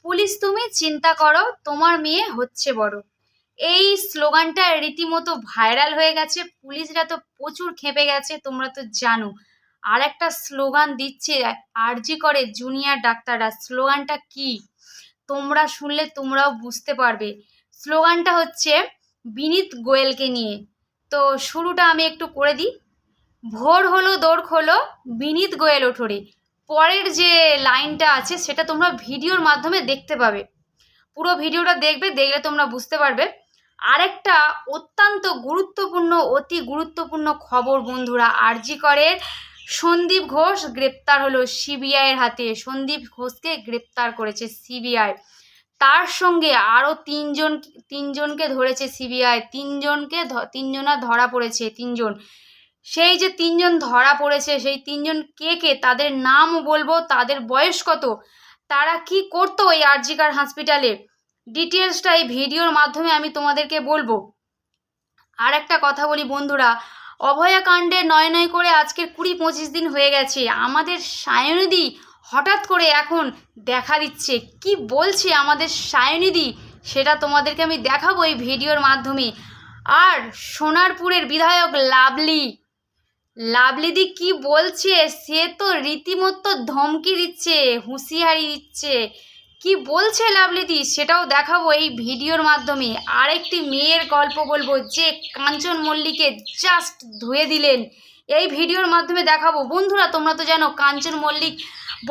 Police তুমি চিন্তা করো, তোমার মেয়ে হচ্ছে বড়। এই স্লোগানটা রীতিমতো ভাইরাল হয়ে গেছে। পুলিশরা তো প্রচুর খেপে গেছে, তোমরা তো জানো। আর একটা স্লোগান দিচ্ছে আরজি করে জুনিয়র ডাক্তাররা। স্লোগানটা কি তোমরা শুনলে তোমরাও বুঝতে পারবে। স্লোগানটা হচ্ছে বিনীত গোয়েলকে নিয়ে। তো শুরুটা আমি একটু করে দিই। ভোর হলো দৌড় খোলো, বিনীত গোয়েল ওঠরে। পরের যে লাইনটা আছে সেটা তোমরা ভিডিওর মাধ্যমে দেখতে পাবে। পুরো ভিডিওটা দেখবে, দেখলে তোমরা বুঝতে পারবে। আরেকটা অত্যন্ত গুরুত্বপূর্ণ, অতি গুরুত্বপূর্ণ খবর বন্ধুরা, আরজি করের সন্দীপ ঘোষ গ্রেপ্তার হলো সিবিআইয়ের হাতে। সন্দীপ ঘোষকে গ্রেপ্তার করেছে সিবিআই। তার সঙ্গে আরও তিনজনকে ধরেছে সিবিআই। তিনজনা ধরা পড়েছে। সেই যে তিনজন ধরা পড়েছে, সেই তিনজন কে কে তাদের নাম বলবো, তাদের বয়স কত, তারা কি করতো ওই আরজি কর হসপিটালে, ডিটেলসটা এই ভিডিওর মাধ্যমে আমি তোমাদেরকে বলবো। আর একটা কথা বলি বন্ধুরা, অভয়াকাণ্ডে নয় নয় করে আজকের 20-25 দিন হয়ে গেছে। আমাদের সায়নিধি হঠাৎ করে এখন দেখা দিচ্ছে। কি বলছে আমাদের সায়নিধি সেটা তোমাদেরকে আমি দেখাবো এই ভিডিওর মাধ্যমে। আর সোনারপুরের বিধায়ক লাভলিদি কি বলছে, সে তো রীতিমতো ধমকি দিচ্ছে, হুঁশিয়ারি দিচ্ছে। কি বলছে লাভলিদি সেটাও দেখাবো এই ভিডিওর মাধ্যমে। আরেকটি মেয়ের গল্প বলবো যে কাঞ্চন মল্লিককে জাস্ট ধুয়ে দিলেন, এই ভিডিওর মাধ্যমে দেখাবো। বন্ধুরা তোমরা তো জানো কাঞ্চন মল্লিক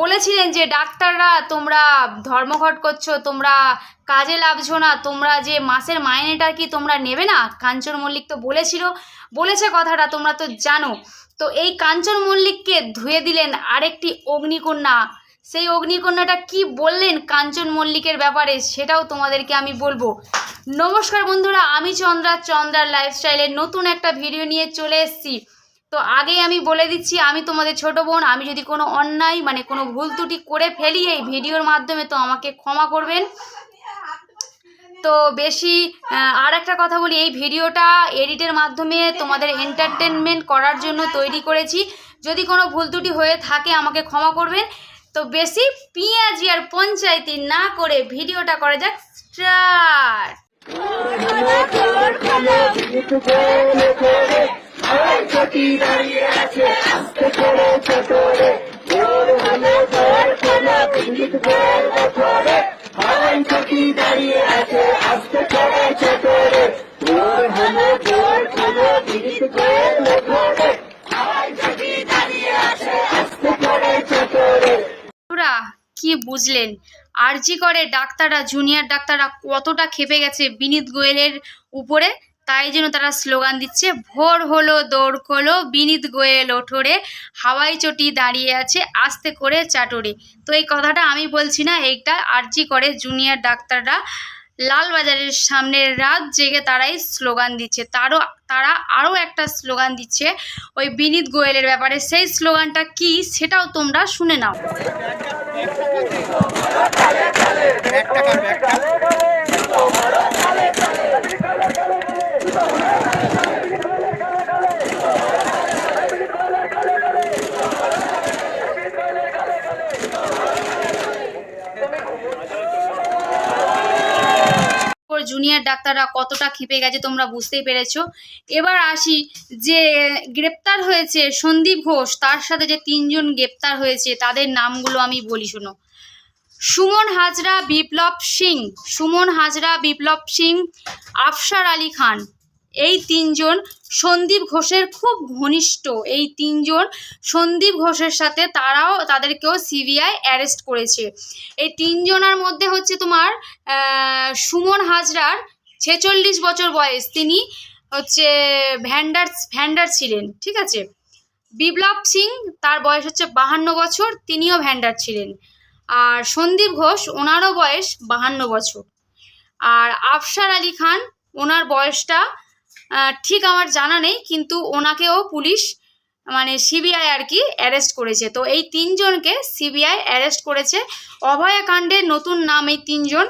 বলেছিলেন যে ডাক্তাররা তোমরা ধর্মঘট করছো, তোমরা কাজে লাগছো না, তোমরা যে মাসের মাইনেটা কি তোমরা নেবে না। কাঞ্চন মল্লিক তো বলেছে কথাটা, তোমরা তো জানো। তো এই কাঞ্চন মল্লিককে ধুয়ে দিলেন আরেকটি অগ্নিকন্যা। সেই অগ্নিকন্যাটা কি বললেন কাঞ্চন মল্লিকের ব্যাপারে সেটাও তোমাদেরকে আমি বলবো। নমস্কার বন্ধুরা, আমি চন্দ্রার লাইফস্টাইলের নতুন একটা ভিডিও নিয়ে চলে এসেছি। তো আগেই আমি বলে দিচ্ছি, আমি তোমাদের ছোট বোন। আমি যদি কোনো অন্যায় কোনো ভুল ত্রুটি করে ফেলি এই ভিডিওর মাধ্যমে তো আমাকে ক্ষমা করবেন। তো বেশি আর একটা কথা বলি, এই ভিডিওটা এডিটের মাধ্যমে তোমাদের এন্টারটেনমেন্ট করার জন্য তৈরি করেছি। যদি কোনো ভুল ত্রুটি হয়ে থাকে আমাকে ক্ষমা করবেন। তো বেশি পিঁয়াজি আর পঞ্চায়েতি না করে ভিডিওটা করা যাক স্টার্ট। কি বুঝলেন আরজি করে ডাক্তাররা, জুনিয়র ডাক্তাররা কতটা খেপে গেছে বিনীত গোয়েলের উপরে। তাই জন্য তারা স্লোগান দিচ্ছে ভোর হলো দৌড় খোলো, বিনীত গোয়েল ওঠরে, হাওয়াই চটি দাঁড়িয়ে আছে আস্তে করে চাটরে। তো এই কথাটা আমি বলছি না, এইটা আরজি করে জুনিয়র ডাক্তাররা লালবাজারের সামনে রাত জেগে তারাই স্লোগান দিচ্ছে। তারা আরও একটা স্লোগান দিচ্ছে ওই বিনীত গোয়েলের ব্যাপারে। সেই স্লোগানটা কি সেটাও তোমরা শুনে নাও। জুনিয়র ডাক্তাররা কতটা খেপে গেছে তোমরা বুঝতেই পেরেছো। এবার আসি, যে গ্রেপ্তার হয়েছে সন্দীপ ঘোষ, তার সাথে যে তিনজন গ্রেপ্তার হয়েছে তাদের নামগুলো আমি বলি শোনো। সুমন হাজরা, বিপ্লব সিং, আফসার আলী খান, এই তিনজন সন্দীপ ঘোষের খুব ঘনিষ্ঠ। এই তিনজন সন্দীপ ঘোষের সাথে তাদেরকেও সিবিআই অ্যারেস্ট করেছে। এই তিনজনের মধ্যে হচ্ছে তোমার সুমন হাজরার 46 বছর বয়স, তিনি হচ্ছে ভ্যান্ডার ছিলেন, ঠিক আছে। বিপ্লব সিং তার বয়স হচ্ছে 52 বছর, তিনিও ভ্যান্ডার ছিলেন। আর সন্দীপ ঘোষ ওনারও বয়স 52 বছর। আর আফসার আলী খান ওনার বয়সটা ঠিক আমার জানা নেই, কিন্তু ওনাকেও পুলিশ সিবিআই আর কি অ্যারেস্ট করেছে। তো এই তিনজনকে সিবিআই অ্যারেস্ট করেছে। অভয়াকাণ্ডের নতুন নাম এই তিনজন: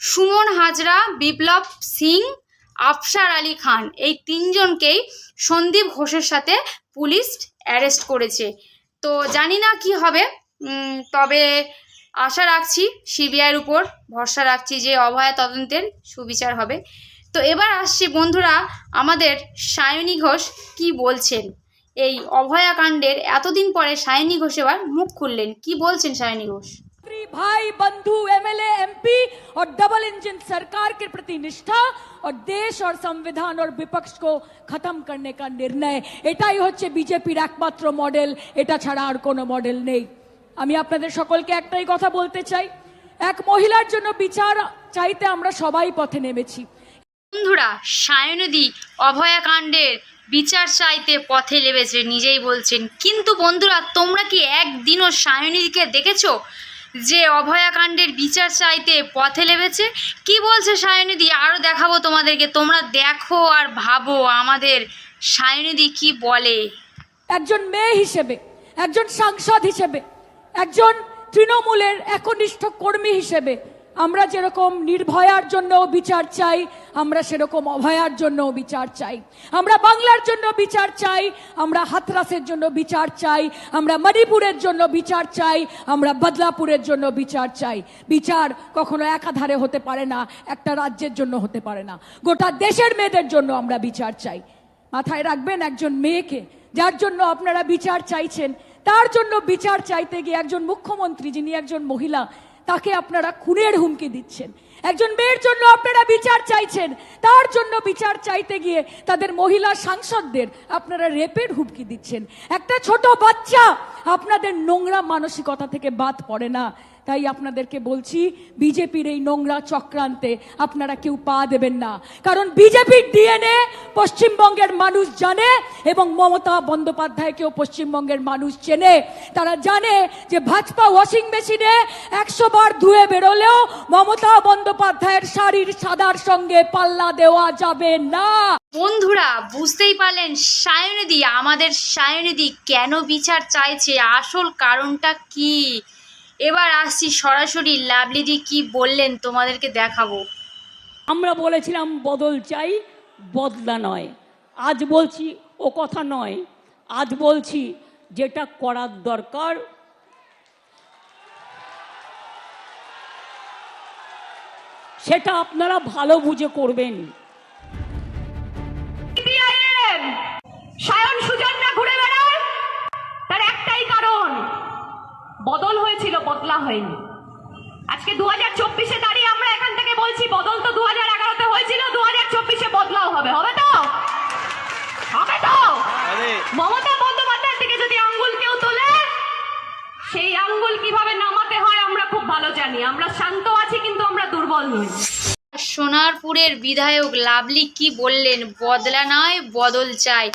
সুমন হাজরা, বিপ্লব সিং আফসার আলী খান, এই তিনজনকেই সন্দীপ ঘোষের সাথে পুলিশ অ্যারেস্ট করেছে। তো জানি না কি হবে, তবে আশা রাখছি, সিবিআইয়ের উপর ভরসা রাখছি যে অভয়া তদন্তের সুবিচার হবে। তো এবার আসছি বন্ধুরা, আমাদের সায়নী ঘোষ কি বলছেন এই অভয়া কাণ্ডের। এতদিন পরে সায়নী ঘোষ এবার মুখ খুললেন, কি বলছেন সায়নী ঘোষ। भाई बंधु एमएलए एमपी और डबल इंजन सरकार के प्रति निष्ठा और देश और संविधान और विपक्ष को खत्म करने का निर्णय, এটাই হচ্ছে বিজেপির একমাত্র মডেল। এটা ছাড়া আর কোনো মডেল নেই। আমি আপনাদের সকলকে একটাই কথা বলতে চাই, এক মহিলার জন্য বিচার চাইতে আমরা সবাই পথে নেমেছি। বন্ধুরা, সায়নদী অভয়া কাণ্ডের বিচার চাইতে পথে নেমেছে নিজেই বলছেন, কিন্তু বন্ধুরা তোমরা কি একদিনও সায়নীদিকে দেখেছো যে অভয়া কাণ্ডের বিচার চাইতে পথে নেমেছে? কি বলছে সায়নীদি আরও দেখাবো তোমাদেরকে, তোমরা দেখো আর ভাবো আমাদের সায়নীদি কি বলে। একজন মেয়ে হিসেবে, একজন সাংসদ হিসেবে, একজন তৃণমূলের একনিষ্ঠ কর্মী হিসেবে আমরা যেরকম নির্ভয়ার জন্য বিচার চাই, আমরা সেরকম অভয়ার জন্য বিচার চাই। আমরা বাংলার জন্য বিচার চাই, আমরা হাথরাসের জন্য বিচার চাই, আমরা মণিপুরের জন্য বিচার চাই, আমরা বদলাপুরের জন্য বিচার চাই। বিচার কখনো একাধারে হতে পারে না, একটা রাজ্যের জন্য হতে পারে না, গোটা দেশের মেয়েদের জন্য আমরা বিচার চাই। মাথায় রাখবেন, একজন মেয়েকে যার জন্য আপনারা বিচার চাইছেন, তার জন্য বিচার চাইতে গিয়ে একজন মুখ্যমন্ত্রী যিনি একজন মহিলা, তাকে আপনারা খুনের হুমকি দিচ্ছেন। একজন মেয়ের জন্য আপনারা বিচার চাইছেন, তার জন্য বিচার চাইতে গিয়ে তাদের মহিলা সাংসদদের আপনারা রেপের হুমকি দিচ্ছেন। একটা ছোট বাচ্চা আপনাদের নোংরা মানসিকতা থেকে বাদ পড়ে না। তাই আপনাদেরকে বলছি, বিজেপির এই নোংরা চক্রান্তে আপনারা কেউ পা দেবেন না, কারণ বিজেপির ডিএনএ পশ্চিমবঙ্গের মানুষ জানে এবং মমতা বন্দ্যোপাধ্যায়কেও পশ্চিমবঙ্গের মানুষ চেনে। তারা জানে যে ভাজপা ওয়াশিং মেশিনে 100 বার ধুয়ে বেরোলেও মমতা বন্দ্যোপাধ্যায়ের শাড়ির সাদার সঙ্গে পাল্লা দেওয়া যাবে না। বন্ধুরা বুঝতেই পারলেন সায়নীদি, আমাদের সায়নীদি কেন বিচার চাইছে, আসল কারণটা কি। এবার আসছি সরাসরি লাভলিদি কি বললেন তোমাদেরকে দেখাবো। আমরা বলেছিলাম বদল চাই, বদলা নয়। আজ বলছি ও কথা নয়, আজ বলছি যেটা করার দরকার সেটা আপনারা ভালো বুঝে করবেন। সায়ন সুজন না ঘুরে বেড়ায়, তার একটাই কারণ, বদল হয়েছিল, বদলা হয়নি। আজকে 2024-এ দাঁড়িয়ে আমরা এখান থেকে বলছি বদল তো 2011-তে হয়েছিল, 2024-এ বদলাও হবে। হবে তো? হবে তো? মমতা বন্দ্যোপাধ্যায়ের দিকে যদি আঙ্গুল কেউ তোলে, সেই আঙ্গুল কিভাবে নামাতে হয় আমরা খুব ভালো জানি। আমরা শান্ত আছি, কিন্তু আমরা দুর্বল নই। সোনারপুরের বিধায়ক লাভলি কি বললেন, বদলা নয় বদল চাই,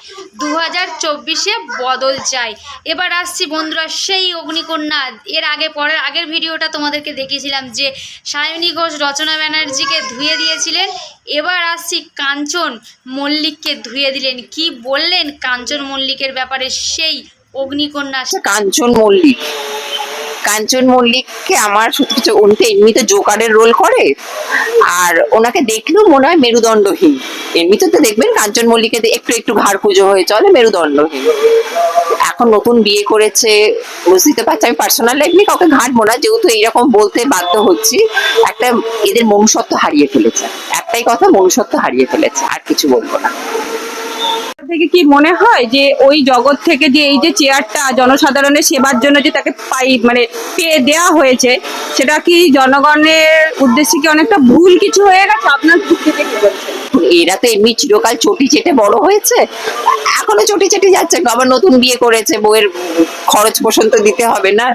2024-এ বদল চাই। এবার আসছি বন্ধুরা সেই অগ্নিকন্যা, এর আগের ভিডিওটা তোমাদেরকে দেখিয়েছিলাম যে সায়নী ঘোষ রচনা ব্যানার্জিকে ধুয়ে দিয়েছিলেন। এবার আসছি কাঞ্চন মল্লিককে ধুয়ে দিলেন। কি বললেন কাঞ্চন মল্লিকের ব্যাপারে সেই অগ্নিকন্যা। কাঞ্চন মল্লিককে আমার সত্যি কিছু, উনি তো এমনিতে জোকারের রোল করে, আর ওনাকে দেখলেও মনে হয় মেরুদণ্ডহীন। এমনিতে তো দেখবেন কাঞ্চন মল্লিককে একটু একটু ঘাড় পুজো হয়ে চলে, মেরুদণ্ডহীন। এখন নতুন বিয়ে করেছে, বুঝতে পারছি। আমি পার্সোনাল লাইফ নিয়ে কাউকে ঘাটবো না, যেহেতু এইরকম বলতে বাধ্য হচ্ছি। একটা এদের মনুষ্যত্ব হারিয়ে ফেলেছে, একটাই কথা, মনুষ্যত্ব হারিয়ে ফেলেছে, আর কিছু বলবো না। থেকে কি মনে হয় যে ওই জগৎ থেকে যে এই যে চেয়ারটা জনসাধারণের সেবার জন্য যে তাকে পেয়ে দেওয়া হয়েছে, সেটা কি জনগণের উদ্দেশ্যে কি অনেকটা ভুল কিছু হয়ে গেছে? আপনার এরা তো এমনি চিরকাল চটি চেটে বড় হয়েছে, এখনো চটি চেটে যাচ্ছে। আবার নতুন বিয়ে করেছে, বউয়ের খরচ পোষণ তো দিতে হবে না,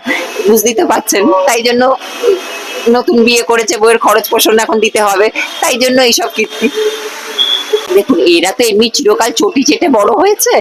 বুঝতেই তো পারছেন। তাই জন্য নতুন বিয়ে করেছে, বউয়ের খরচ পোষণ এখন দিতে হবে, তাই জন্য এইসব কীর্তি। দেখুন, এরা তো এমনি চিরকাল চটি চেটে বড় হয়েছে।